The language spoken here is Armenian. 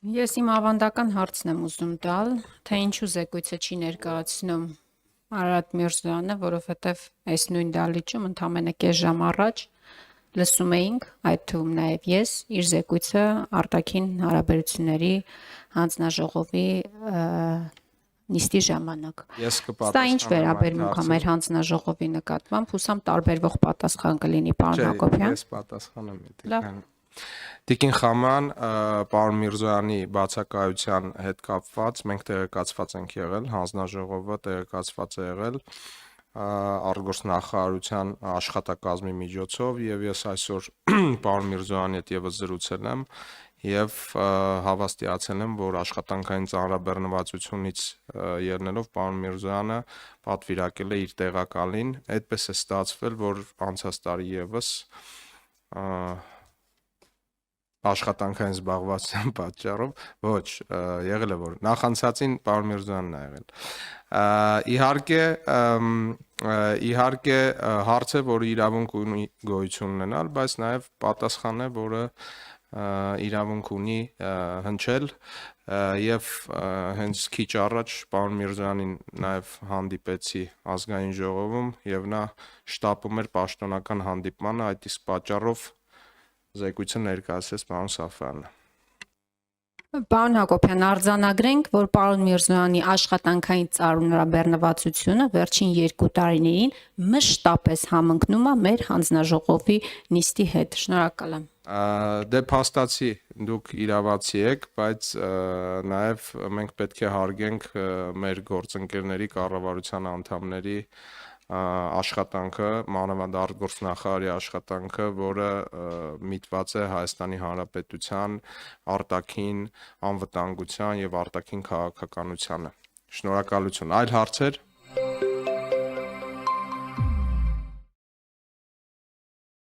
Ես իմ ավանդական հարցն եմ ուզում տալ, թե ինչու զեկույցը չի ներկայացնում Արարատ Միրզոյանը, որովհետև այս նույն դահլիճում ընդամենը կես ժամ առաջ լսում էինք, այդ թվում նաև ես, իր զեկույցը արտաքին հարաբերությունների հանձնաժողովի նիստի ժամանակ։ Ես Սա ինչ կպատասխանեմ այդ վերաբերմունք է հարցին։ մեր հանձնաժողովի նկատմամբ, հուսամ տարբերվող պատասխան կլինի, պարոն Չէ, Հակոբյան։ ես պատասխանեմ Լավ։ Տիկին։ Տիկին Խաման, պարոն Միրզոյանի բացակայության հետ կապված մենք տեղեկացված ենք եղել, հանձնաժողովը տեղեկացված է եղել արտգործնախարարության աշխատակազմի միջոցով եւ ես այսօր պարոն Միրզոյանի հետ եւս զրուցել եմ եւ հավաստիացել եմ, որ աշխատանքային ծանրաբեռնվածությունից ելնելով պարոն Միրզոյանը պատվիրակել է իր տեղակալին, այդպես է ստացվել, որ անցած տարի եւս աշխատանքային զբաղվածության պատճառով ոչ եղել է, որ նախանցածին պարոն Միրզոյանն է եղել։ Իհարկե հարց է, որը իրավունք ունի գոյություն ունենալ, բայց նաև պատասխան է, որը իրավունք ունի հնչել եւ հենց քիչ առաջ պարոն Միրզոյանին նաև հանդիպեցի ազգային ժողովում եւ նա շտապում էր պաշտոնական հանդիպմանը, այդ իսկ պատճառով զեկույցը ներկայացրեց պարոն Սաֆարյանը։ Պարոն Հակոբյան, արձանագրենք, որ պարոն Միրզոյանի աշխատանքային ծանրաբեռնվածությունը վերջին 2 տարիներին մշտապես համընկնում է մեր հանձնաժողովի նիստի հետ։ Շնորհակալ եմ։ Դե փաստացի դուք իրավացի եք, բայց նաև մենք պետք է հարգենք մեր գործընկերների կառավարության անդամների աշխատանքը, մանավանդ արտգործնախարարի աշխատանքը, որը միտված է Հայաստանի Հանրապետության արտաքին անվտանգության եւ արտաքին քաղաքականությանը։ Շնորհակալություն։ Այլ հարցեր։